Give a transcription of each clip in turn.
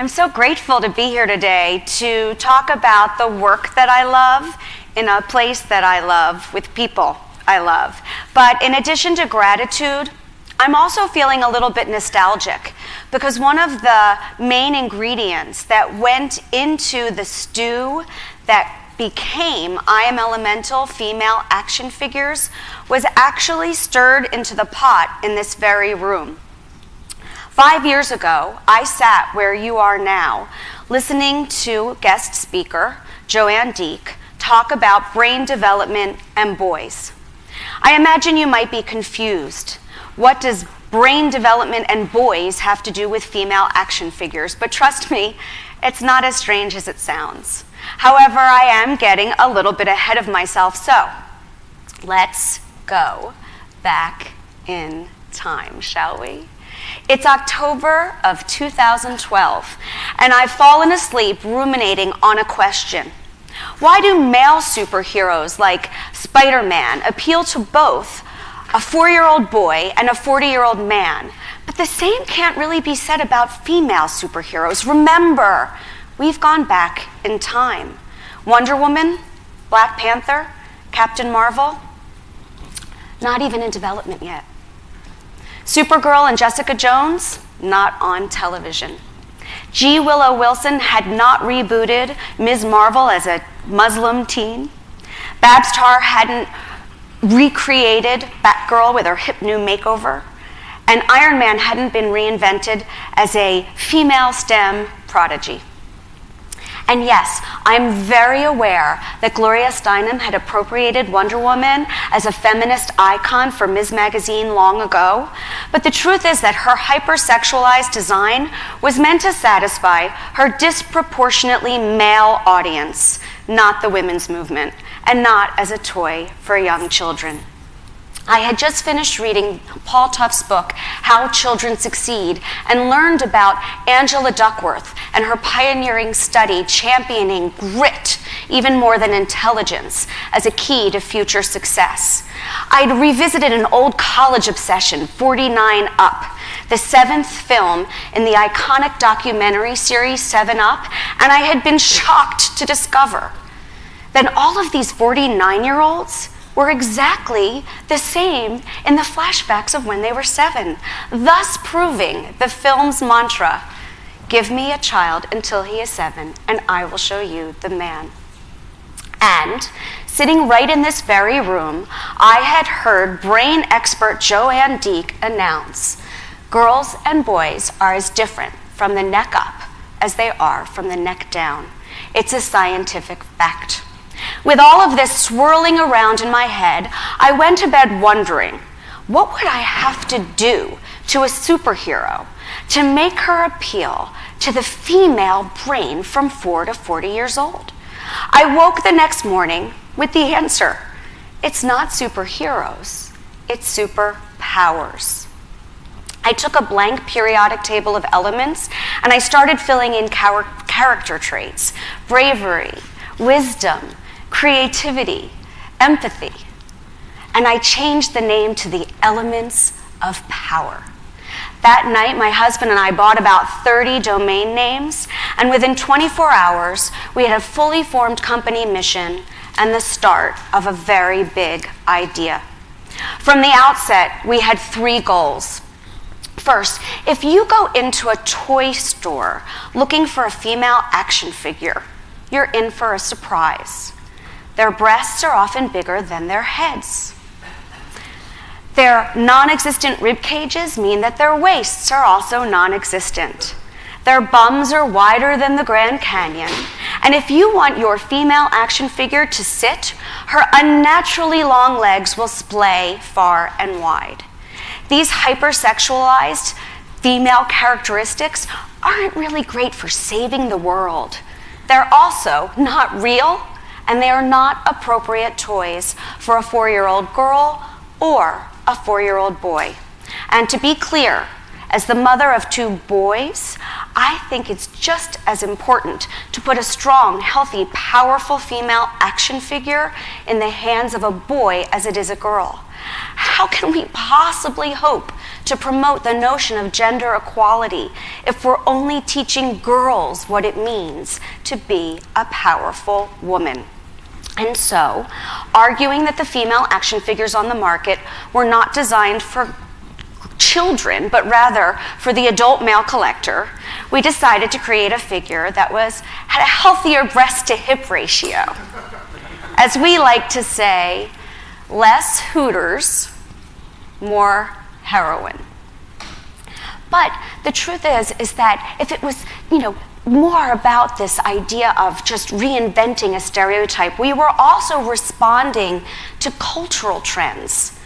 I'm so grateful to be here today to talk about the work that I love in a place that I love with people I love. But in addition to gratitude, I'm also feeling a little bit nostalgic because one of the main ingredients that went into the stew that became I Am Elemental female action figures was actually stirred into the pot in this very room. 5 years ago, I sat where you are now, listening to guest speaker Joanne Deek talk about brain development and boys. I imagine you might be confused. What does brain development and boys have to do with female action figures? But trust me, it's not as strange as it sounds. However, I am getting a little bit ahead of myself, so let's go back in time, shall we? It's October of 2012, and I've fallen asleep ruminating on a question. Why do male superheroes like Spider-Man appeal to both a 4-year-old boy and a 40-year-old man? But the same can't really be said about female superheroes. Remember, we've gone back in time. Wonder Woman, Black Panther, Captain Marvel, not even in development yet. Supergirl and Jessica Jones, not on television. G. Willow Wilson had not rebooted Ms. Marvel as a Muslim teen. Babs Tarr hadn't recreated Batgirl with her hip new makeover. And Iron Man hadn't been reinvented as a female STEM prodigy. And yes, I'm very aware that Gloria Steinem had appropriated Wonder Woman as a feminist icon for Ms. Magazine long ago, but the truth is that her hypersexualized design was meant to satisfy her disproportionately male audience, not the women's movement, and not as a toy for young children. I had just finished reading Paul Tuff's book, How Children Succeed, and learned about Angela Duckworth and her pioneering study championing grit, even more than intelligence, as a key to future success. I'd revisited an old college obsession, 49 Up, the 7th film in the iconic documentary series 7 Up, and I had been shocked to discover that all of these 49-year-olds were exactly the same in the flashbacks of when they were 7, thus proving the film's mantra, give me a child until he is 7, and I will show you the man. And sitting right in this very room, I had heard brain expert Joanne Deek announce, girls and boys are as different from the neck up as they are from the neck down. It's a scientific fact. With all of this swirling around in my head, I went to bed wondering, what would I have to do to a superhero to make her appeal to the female brain from 4 to 40 years old? I woke the next morning with the answer. It's not superheroes, it's superpowers. I took a blank periodic table of elements and I started filling in character traits, bravery, wisdom, creativity, empathy, and I changed the name to the Elements of Power. That night, my husband and I bought about 30 domain names, and within 24 hours, we had a fully formed company mission and the start of a very big idea. From the outset, we had 3 goals. First, if you go into a toy store looking for a female action figure, you're in for a surprise. Their breasts are often bigger than their heads. Their non-existent rib cages mean that their waists are also non-existent. Their bums are wider than the Grand Canyon. And if you want your female action figure to sit, her unnaturally long legs will splay far and wide. These hypersexualized female characteristics aren't really great for saving the world. They're also not real, and they are not appropriate toys for a 4-year-old girl or a 4-year-old boy. And to be clear, as the mother of 2 boys, I think it's just as important to put a strong, healthy, powerful female action figure in the hands of a boy as it is a girl. How can we possibly hope to promote the notion of gender equality if we're only teaching girls what it means to be a powerful woman. And so, arguing that the female action figures on the market were not designed for children, but rather for the adult male collector, we decided to create a figure that had a healthier breast-to-hip ratio. As we like to say, less Hooters, more heroin. But the truth is that if it was, more about this idea of just reinventing a stereotype, we were also responding to cultural trends.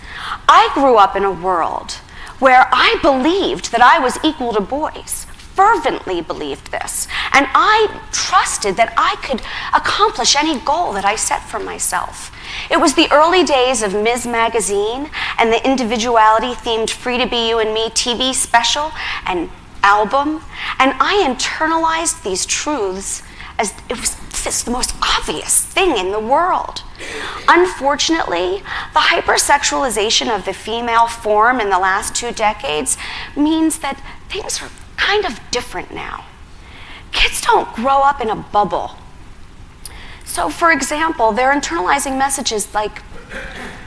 I grew up in a world where I believed that I was equal to boys, fervently believed this, and I trusted that I could accomplish any goal that I set for myself. It was the early days of Ms. Magazine and the individuality-themed Free to Be You and Me TV special and album, and I internalized these truths as it was the most obvious thing in the world. Unfortunately, the hypersexualization of the female form in the last 2 decades means that things are kind of different now. Kids don't grow up in a bubble. So, for example, they're internalizing messages like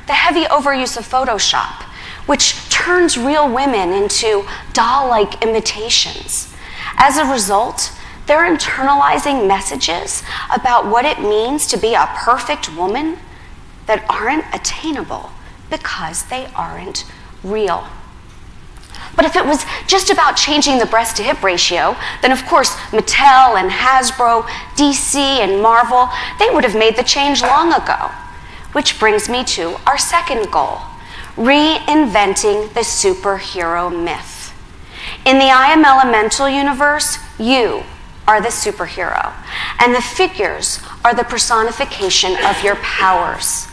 the heavy overuse of Photoshop, which turns real women into doll-like imitations. As a result, they're internalizing messages about what it means to be a perfect woman that aren't attainable because they aren't real. But if it was just about changing the breast-to-hip ratio, then of course Mattel and Hasbro, DC and Marvel, they would have made the change long ago. Which brings me to our second goal, reinventing the superhero myth. In the I Am Elemental universe, you are the superhero, and the figures are the personification of your powers.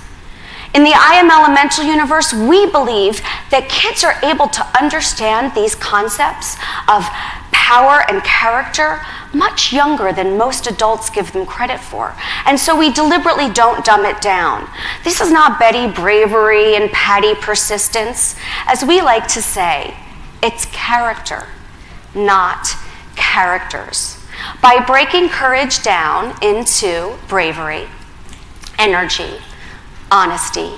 In the I Am Elemental universe, we believe that kids are able to understand these concepts of power and character much younger than most adults give them credit for. And so we deliberately don't dumb it down. This is not Betty bravery and Patty persistence. As we like to say, it's character, not characters. By breaking courage down into bravery, energy, honesty,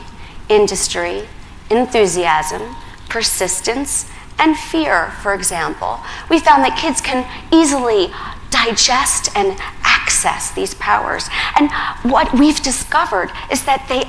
industry, enthusiasm, persistence, and fear, for example, we found that kids can easily digest and access these powers. And what we've discovered is that they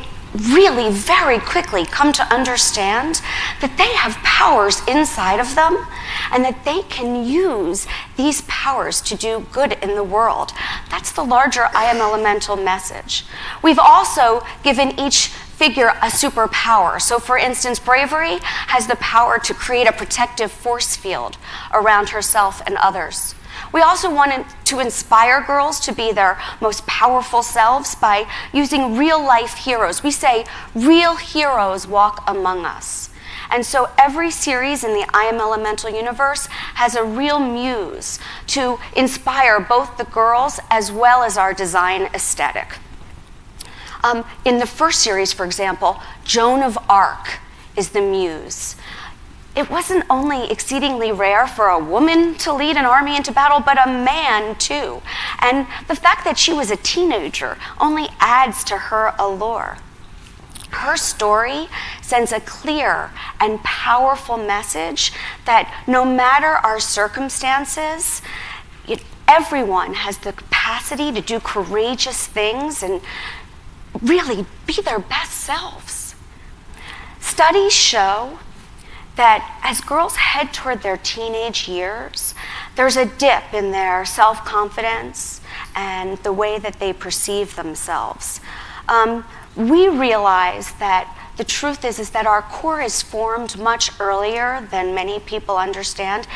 really very quickly come to understand that they have powers inside of them and that they can use these powers to do good in the world. That's the larger I Am Elemental message. We've also given each figure a superpower. So for instance, bravery has the power to create a protective force field around herself and others. We also wanted to inspire girls to be their most powerful selves by using real-life heroes. We say, real heroes walk among us. And so every series in the I Am Elemental universe has a real muse to inspire both the girls as well as our design aesthetic. In the first series, for example, Joan of Arc is the muse. It wasn't only exceedingly rare for a woman to lead an army into battle, but a man too. And the fact that she was a teenager only adds to her allure. Her story sends a clear and powerful message that no matter our circumstances, everyone has the capacity to do courageous things and really be their best selves. Studies show that as girls head toward their teenage years, there's a dip in their self-confidence and the way that they perceive themselves. We realize that the truth is that our core is formed much earlier than many people understand.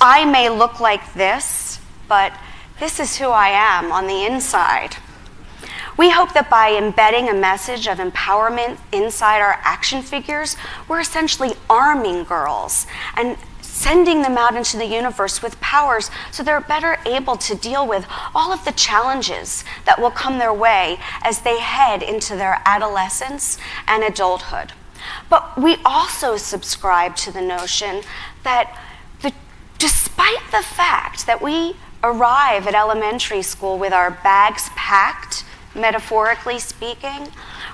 I may look like this, but this is who I am on the inside. We hope that by embedding a message of empowerment inside our action figures, we're essentially arming girls and sending them out into the universe with powers so they're better able to deal with all of the challenges that will come their way as they head into their adolescence and adulthood. But we also subscribe to the notion that despite the fact that we arrive at elementary school with our bags packed, metaphorically speaking,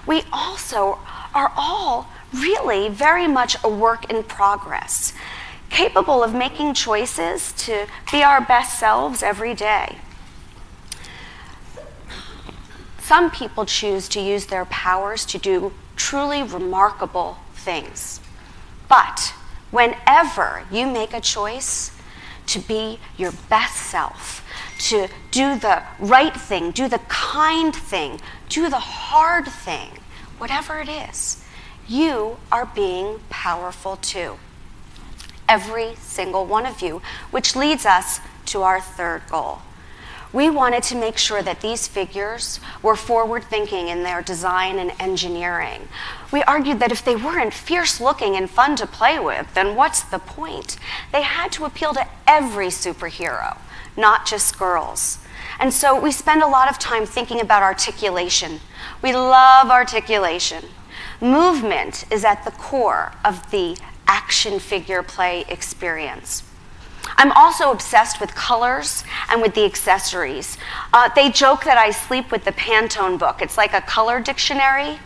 we also are all really very much a work in progress, capable of making choices to be our best selves every day. Some people choose to use their powers to do truly remarkable things. But whenever you make a choice to be your best self, to do the right thing, do the kind thing, do the hard thing, whatever it is, you are being powerful too. Every single one of you, which leads us to our third goal. We wanted to make sure that these figures were forward-thinking in their design and engineering. We argued that if they weren't fierce-looking and fun to play with, then what's the point? They had to appeal to every superhero, not just girls. And so we spend a lot of time thinking about articulation. We love articulation. Movement is at the core of the action figure play experience. I'm also obsessed with colors and with the accessories. They joke that I sleep with the Pantone book. It's like a color dictionary.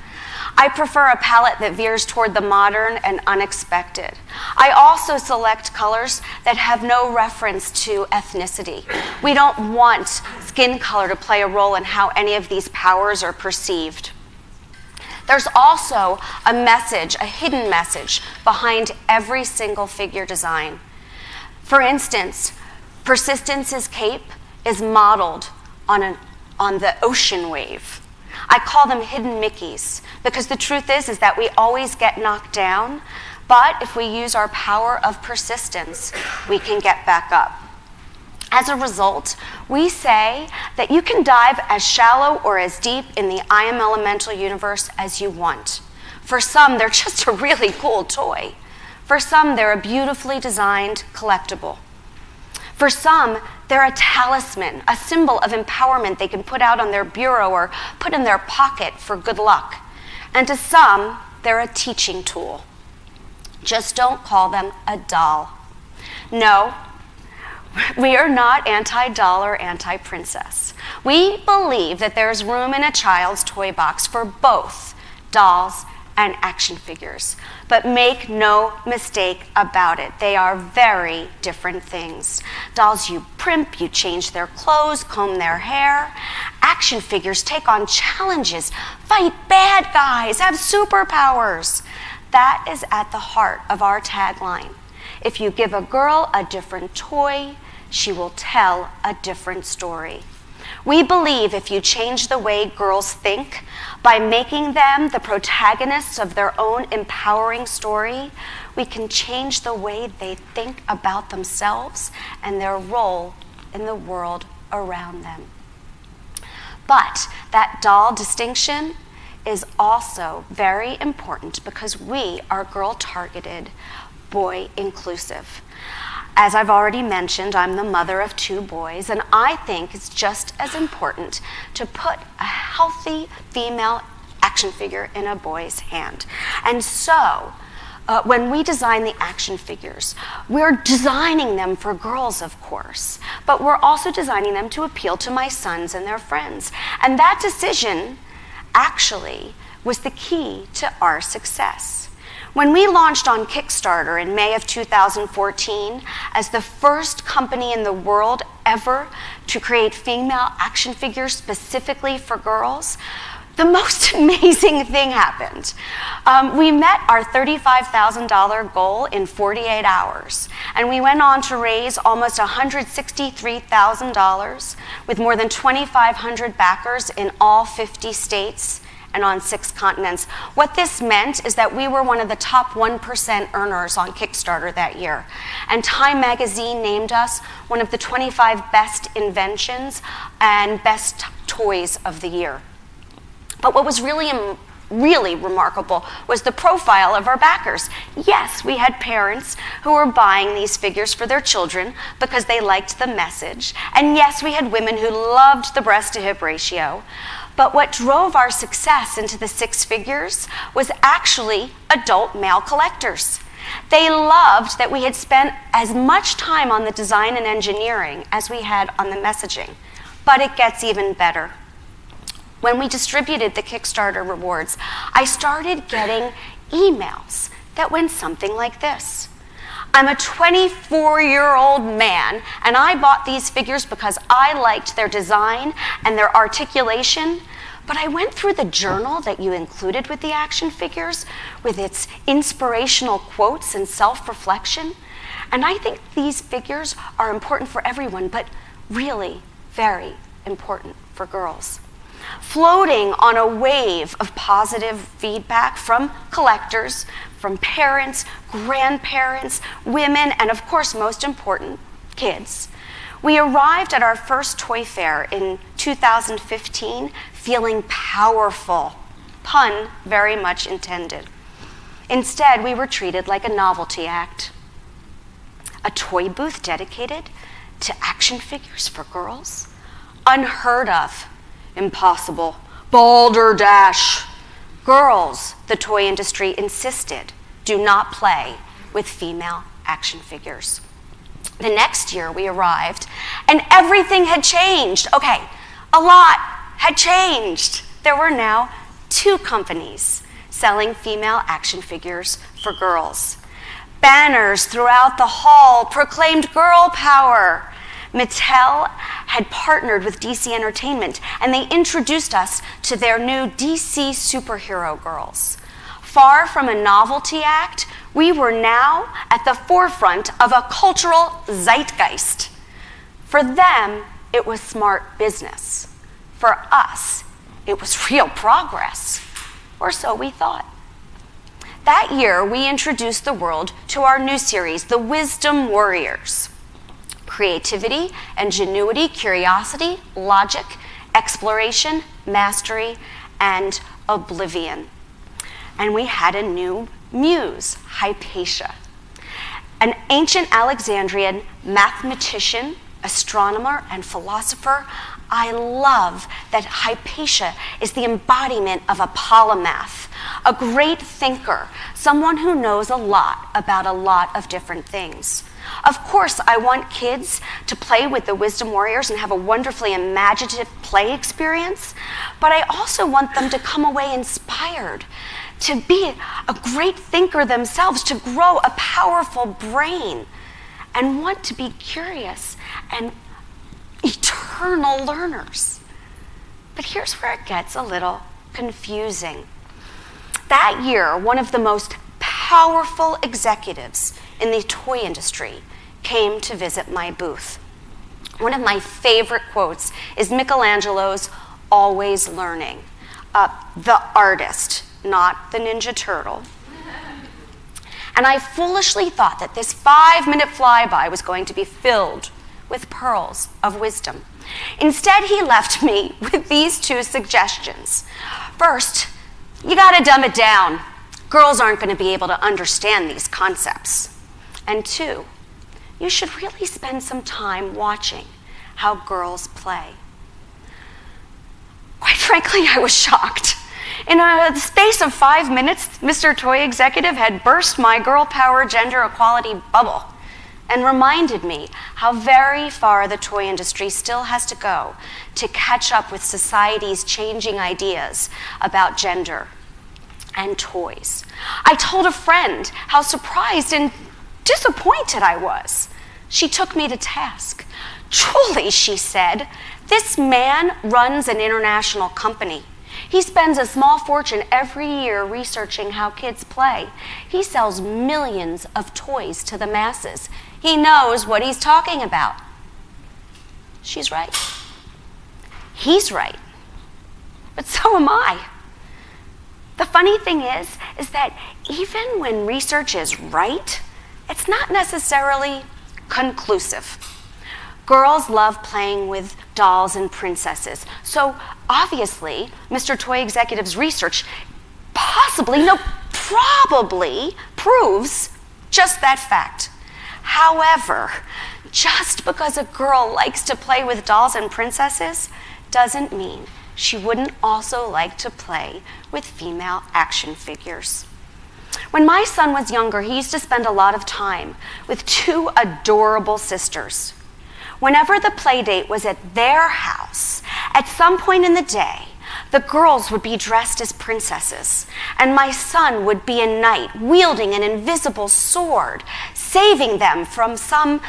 I prefer a palette that veers toward the modern and unexpected. I also select colors that have no reference to ethnicity. We don't want skin color to play a role in how any of these powers are perceived. There's also a message, a hidden message, behind every single figure design. For instance, Persistence's cape is modeled on the ocean wave. I call them hidden Mickeys because the truth is that we always get knocked down, but if we use our power of persistence, we can get back up. As a result, we say that you can dive as shallow or as deep in the I Am Elemental universe as you want. For some, they're just a really cool toy. For some, they're a beautifully designed collectible. For some, they're a talisman, a symbol of empowerment they can put out on their bureau or put in their pocket for good luck. And to some, they're a teaching tool. Just don't call them a doll. No, we are not anti-doll or anti-princess. We believe that there's room in a child's toy box for both dolls and action figures. But make no mistake about it, they are very different things. Dolls you primp, you change their clothes, comb their hair. Action figures take on challenges, fight bad guys, have superpowers. That is at the heart of our tagline. If you give a girl a different toy, she will tell a different story. We believe if you change the way girls think by making them the protagonists of their own empowering story, we can change the way they think about themselves and their role in the world around them. But that doll distinction is also very important because we are girl-targeted, boy-inclusive. As I've already mentioned, I'm the mother of 2 boys, and I think it's just as important to put a healthy female action figure in a boy's hand. And so, when we design the action figures, we're designing them for girls, of course, but we're also designing them to appeal to my sons and their friends. And that decision actually was the key to our success. When we launched on Kickstarter in May of 2014 as the first company in the world ever to create female action figures specifically for girls, the most amazing thing happened. We met our $35,000 goal in 48 hours, and we went on to raise almost $163,000 with more than 2,500 backers in all 50 states and on 6 continents. What this meant is that we were one of the top 1% earners on Kickstarter that year. And Time magazine named us one of the 25 best inventions and best toys of the year. But what was really remarkable was the profile of our backers. Yes, we had parents who were buying these figures for their children because they liked the message. And yes, we had women who loved the breast-to-hip ratio. But what drove our success into the six figures was actually adult male collectors. They loved that we had spent as much time on the design and engineering as we had on the messaging. But it gets even better. When we distributed the Kickstarter Rewards, I started getting emails that went something like this. I'm a 24-year-old man, and I bought these figures because I liked their design and their articulation, but I went through the journal that you included with the action figures, with its inspirational quotes and self-reflection, and I think these figures are important for everyone, but really very important for girls. Floating on a wave of positive feedback from collectors, from parents, grandparents, women, and of course, most important, kids. We arrived at our first toy fair in 2015 feeling powerful, pun very much intended. Instead, we were treated like a novelty act. A toy booth dedicated to action figures for girls? Unheard of. Impossible. Balderdash. Girls, the toy industry insisted, do not play with female action figures. The next year we arrived and everything had changed. Okay, a lot had changed. There were now 2 companies selling female action figures for girls. Banners throughout the hall proclaimed girl power. Mattel had partnered with DC Entertainment, and they introduced us to their new DC superhero girls. Far from a novelty act, we were now at the forefront of a cultural zeitgeist. For them, it was smart business. For us, it was real progress, or so we thought. That year, we introduced the world to our new series, The Wisdom Warriors. Creativity, ingenuity, curiosity, logic, exploration, mastery, and oblivion. And we had a new muse, Hypatia, an ancient Alexandrian mathematician, astronomer, and philosopher. I love that Hypatia is the embodiment of a polymath, a great thinker, someone who knows a lot about a lot of different things. Of course, I want kids to play with the Wisdom Warriors and have a wonderfully imaginative play experience, but I also want them to come away inspired, to be a great thinker themselves, to grow a powerful brain, and want to be curious and eternal learners. But here's where it gets a little confusing. That year, one of the most powerful executives in the toy industry came to visit my booth. One of my favorite quotes is Michelangelo's "always learning." The artist, not the Ninja Turtle. And I foolishly thought that this 5-minute flyby was going to be filled with pearls of wisdom. Instead, he left me with these 2 suggestions. First, you gotta dumb it down. Girls aren't going to be able to understand these concepts. And 2, you should really spend some time watching how girls play. Quite frankly, I was shocked. In a space of 5 minutes, Mr. Toy Executive had burst my girl power gender equality bubble and reminded me how very far the toy industry still has to go to catch up with society's changing ideas about gender and toys. I told a friend how surprised and disappointed I was. She took me to task. "Truly," she said, "this man runs an international company. He spends a small fortune every year researching how kids play. He sells millions of toys to the masses. He knows what he's talking about." She's right. He's right. But so am I. The funny thing is that even when research is right, it's not necessarily conclusive. Girls love playing with dolls and princesses. So obviously, Mr. Toy Executive's research probably proves just that fact. However, just because a girl likes to play with dolls and princesses doesn't mean she wouldn't also like to play with female action figures. When my son was younger, he used to spend a lot of time with two adorable sisters. Whenever the play date was at their house, at some point in the day, the girls would be dressed as princesses, and my son would be a knight wielding an invisible sword, saving them from some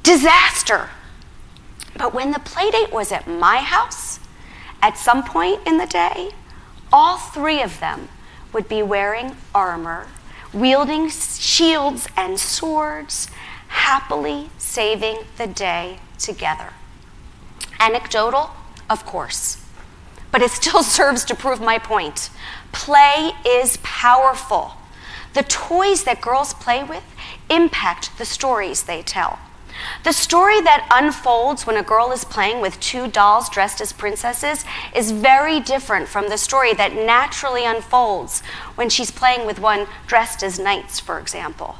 disaster. But when the play date was at my house, at some point in the day, all three of them would be wearing armor, wielding shields and swords, happily saving the day together. Anecdotal, of course, but it still serves to prove my point. Play is powerful. The toys that girls play with impact the stories they tell. The story that unfolds when a girl is playing with two dolls dressed as princesses is very different from the story that naturally unfolds when she's playing with one dressed as knights, for example.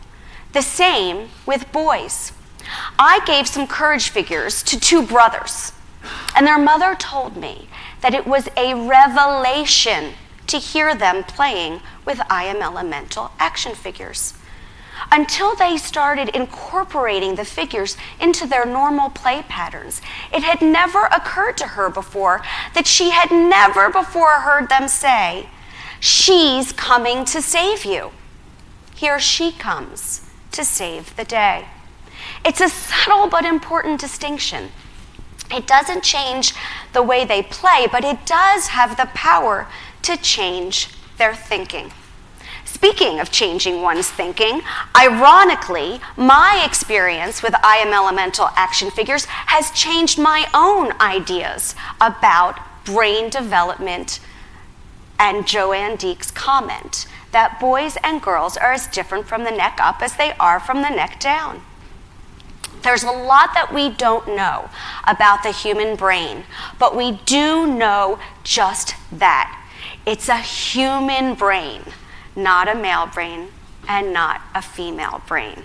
The same with boys. I gave some courage figures to two brothers, and their mother told me that it was a revelation to hear them playing with I Am Elemental action figures. Until they started incorporating the figures into their normal play patterns, it had never occurred to her before that she had never before heard them say, "She's coming to save you. Here she comes to save the day." It's a subtle but important distinction. It doesn't change the way they play, but it does have the power to change their thinking. Speaking of changing one's thinking, ironically, my experience with I Am Elemental action figures has changed my own ideas about brain development and Joanne Deek's comment that boys and girls are as different from the neck up as they are from the neck down. There's a lot that we don't know about the human brain, but we do know just that. It's a human brain, not a male brain and not a female brain.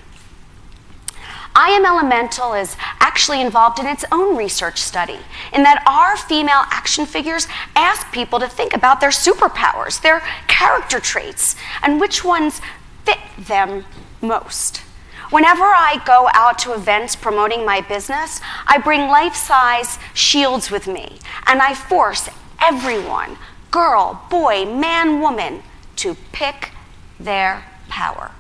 I Am Elemental is actually involved in its own research study, in that our female action figures ask people to think about their superpowers, their character traits, and which ones fit them most. Whenever I go out to events promoting my business, I bring life-size shields with me, and I force everyone, girl, boy, man, woman, to pick their power.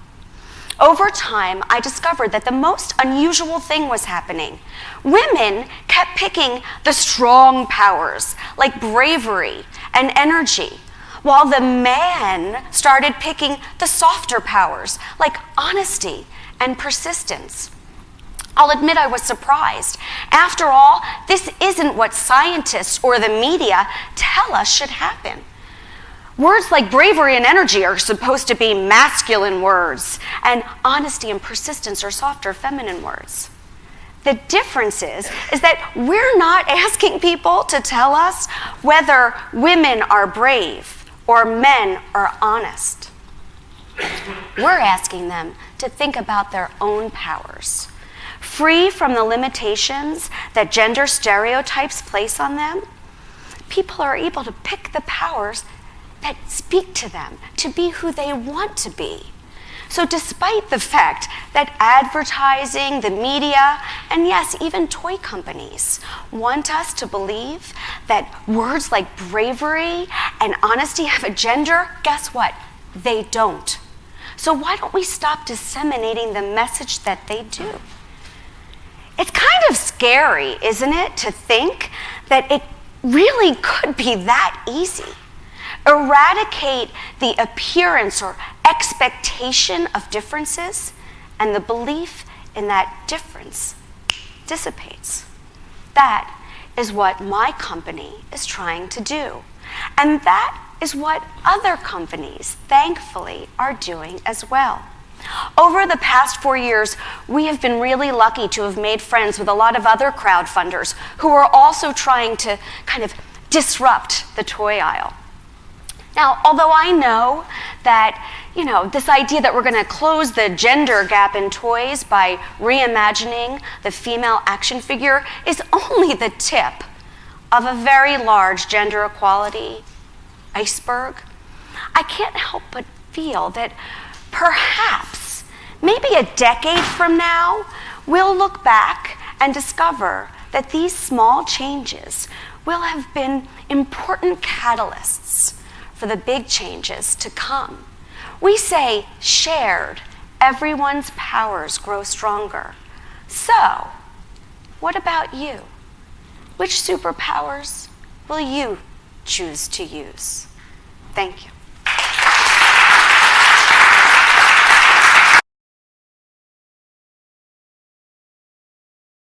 Over time, I discovered that the most unusual thing was happening. Women kept picking the strong powers, like bravery and energy, while the men started picking the softer powers, like honesty and persistence. I'll admit I was surprised. After all, this isn't what scientists or the media tell us should happen. Words like bravery and energy are supposed to be masculine words, and honesty and persistence are softer, feminine words. The difference is that we're not asking people to tell us whether women are brave or men are honest. We're asking them to think about their own powers, free from the limitations that gender stereotypes place on them. People are able to pick the powers that speak to them, to be who they want to be. So despite the fact that advertising, the media, and yes, even toy companies want us to believe that words like bravery and honesty have a gender, guess what? They don't. So why don't we stop disseminating the message that they do? It's kind of scary, isn't it, to think that it really could be that easy. Eradicate the appearance or expectation of differences, and the belief in that difference dissipates. That is what my company is trying to do. And that is what other companies, thankfully, are doing as well. Over the past 4 years, we have been really lucky to have made friends with a lot of other crowdfunders who are also trying to kind of disrupt the toy aisle. Now, although I know that, this idea that we're going to close the gender gap in toys by reimagining the female action figure is only the tip of a very large gender equality iceberg, I can't help but feel that perhaps, maybe a decade from now, we'll look back and discover that these small changes will have been important catalysts for the big changes to come. We say, shared, everyone's powers grow stronger. So, what about you? Which superpowers will you choose to use? Thank you.